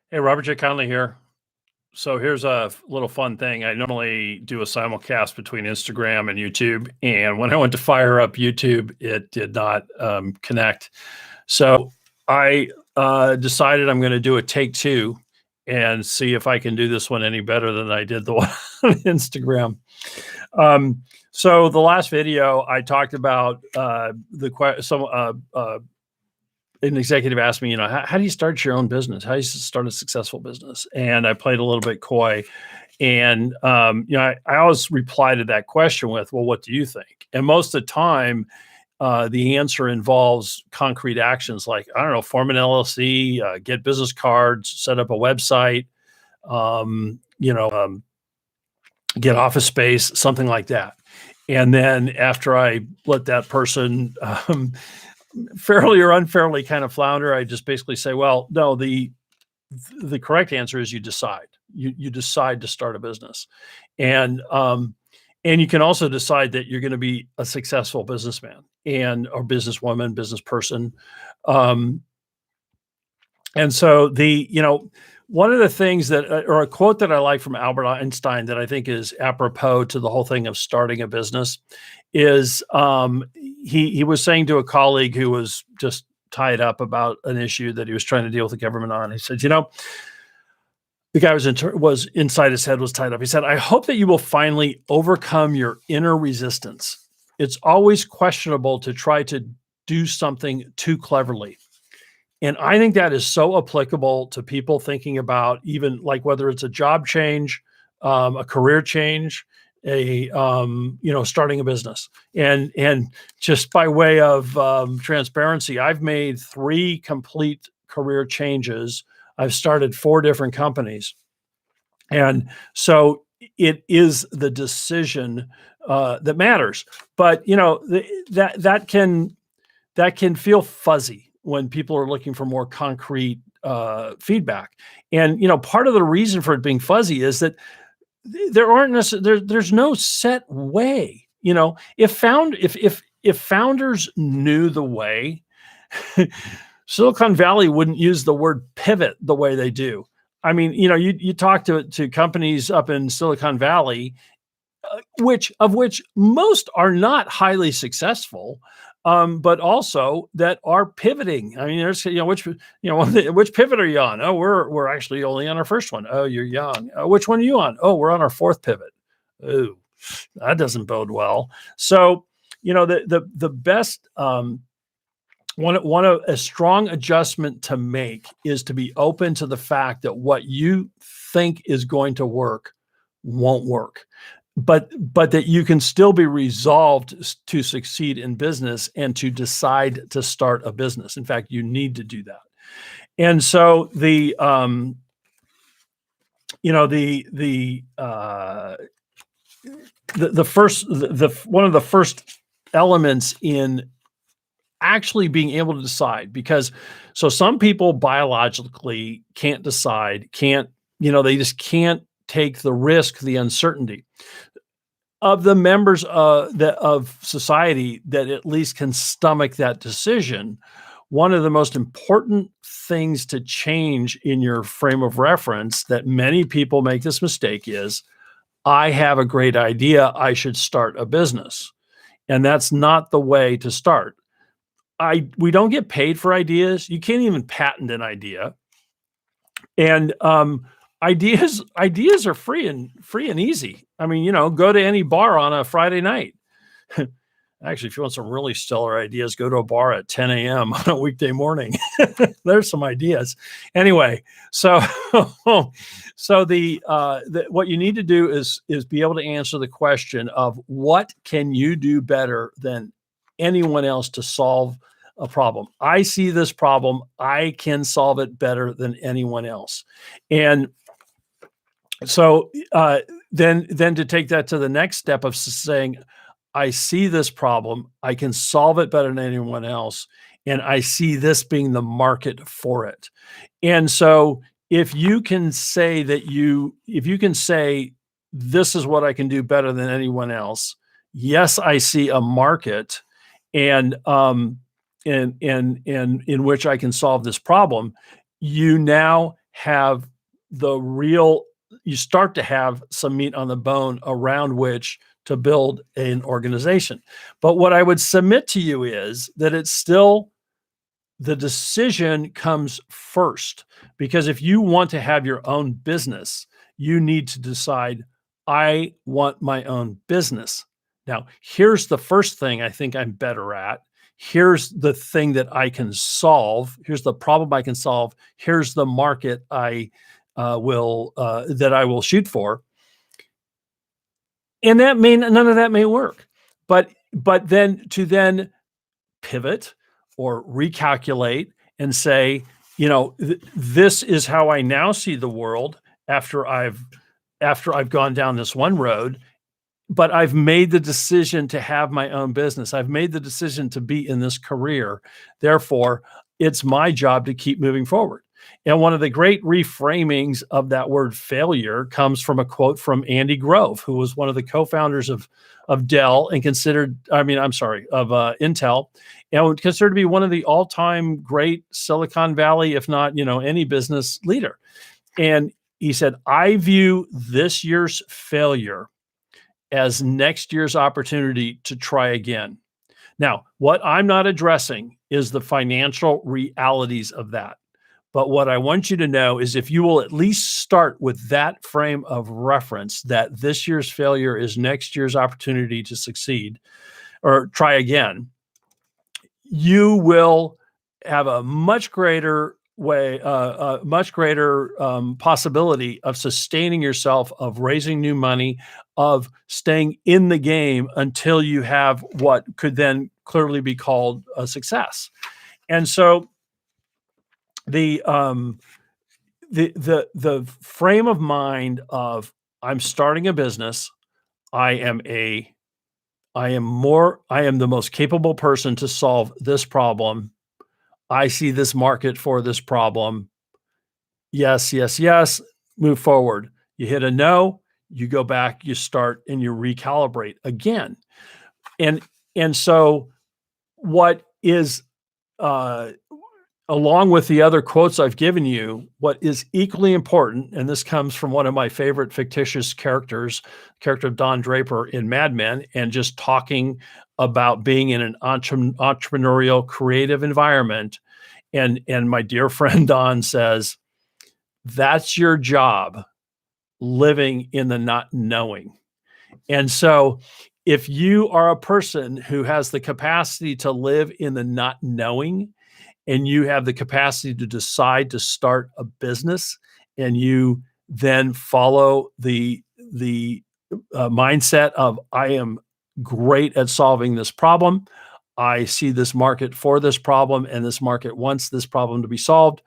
Hey, Robert J. Conley here. So here's a little fun thing. I normally do a simulcast between Instagram and YouTube, and when I went to fire up YouTube, it did not connect. So I decided I'm going to do a take two and see if I can do this one any better than I did the one on Instagram. So the last video I talked about an executive asked me, how do you start your own business? How do you start a successful business? And I played a little bit coy. And, I always reply to that question with, well, what do you think? And most of the time, the answer involves concrete actions like, I don't know, form an LLC, get business cards, set up a website, get office space, something like that. And then after I let that person fairly or unfairly kind of flounder, I just basically say, well, no, the correct answer is you decide. You decide to start a business, and you can also decide that you're going to be a successful businessman or businesswoman, business person. And so one of the things or a quote that I like from Albert Einstein that I think is apropos to the whole thing of starting a business is he was saying to a colleague who was just tied up about an issue that he was trying to deal with the government on. He said, the guy was inside his head was tied up. He said, I hope that you will finally overcome your inner resistance. It's always questionable to try to do something too cleverly. And I think that is so applicable to people thinking about even like whether it's a job change, a career change, starting a business. And just by way of transparency, I've made 3 complete career changes. I've started 4 different companies. And so it is the decision that matters. But, that can feel fuzzy when people are looking for more concrete feedback. And, part of the reason for it being fuzzy is that there's no set way. If founders knew the way, Silicon Valley wouldn't use the word pivot the way they do. I mean, you talk to companies up in Silicon Valley, which most are not highly successful, but also that are pivoting. I mean, there's which pivot are you on? Oh, we're actually only on our first one. Oh, you're young. Which one are you on? Oh, we're on our 4th pivot. Oh, that doesn't bode well. So the best one of a strong adjustment to make is to be open to the fact that what you think is going to work won't work. But that you can still be resolved to succeed in business and to decide to start a business. In fact, you need to do that. And so one of the first elements in actually being able to decide, because so some people biologically can't decide, they just can't take the risk, the uncertainty. Of the members of society that at least can stomach that decision, one of the most important things to change in your frame of reference that many people make this mistake is, I have a great idea, I should start a business. And that's not the way to start. We don't get paid for ideas. You can't even patent an idea. And ideas are free and easy. I mean, go to any bar on a Friday night. Actually, if you want some really stellar ideas, go to a bar at 10 a.m. on a weekday morning. There's some ideas. Anyway, so what you need to do is be able to answer the question of what can you do better than anyone else to solve a problem. I see this problem. I can solve it better than anyone else. And so then to take that to the next step of saying, I see this problem, I can solve it better than anyone else, and I see this being the market for it. And so if you can say this is what I can do better than anyone else, yes, I see a market and in which I can solve this problem, you now have you start to have some meat on the bone around which to build an organization. But what I would submit to you is that it's still, the decision comes first, because if you want to have your own business, you need to decide, I want my own business. Now, here's the first thing I think I'm better at. Here's the thing that I can solve. Here's the problem I can solve. Here's the market I will shoot for. And none of that may work, but then to pivot or recalculate and say, this is how I now see the world after I've gone down this one road, but I've made the decision to have my own business. I've made the decision to be in this career. Therefore, it's my job to keep moving forward. And one of the great reframings of that word failure comes from a quote from Andy Grove, who was one of the co-founders of Intel, and considered to be one of the all-time great Silicon Valley, if not, any business leader. And he said, I view this year's failure as next year's opportunity to try again. Now, what I'm not addressing is the financial realities of that. But what I want you to know is, if you will at least start with that frame of reference, that this year's failure is next year's opportunity to succeed or try again, you will have a much greater possibility of sustaining yourself, of raising new money, of staying in the game until you have what could then clearly be called a success. And so the frame of mind of, I'm starting a business, I am the most capable person to solve this problem. I see this market for this problem. Yes, yes, yes. Move forward. You hit a no, you go back, you start, and you recalibrate again. And so what is, along with the other quotes I've given you, what is equally important, and this comes from one of my favorite fictitious characters, the character of Don Draper in Mad Men, and just talking about being in an entrepreneurial, creative environment. And my dear friend Don says, that's your job, living in the not knowing. And so if you are a person who has the capacity to live in the not knowing, and you have the capacity to decide to start a business, and you then follow the mindset of, I am great at solving this problem. I see this market for this problem, and this market wants this problem to be solved.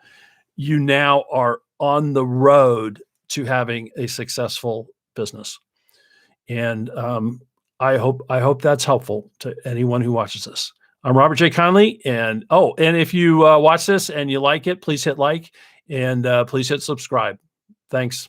You now are on the road to having a successful business. And I hope that's helpful to anyone who watches this. I'm Robert J. Conley, and if you watch this and you like it, please hit like, and please hit subscribe. Thanks.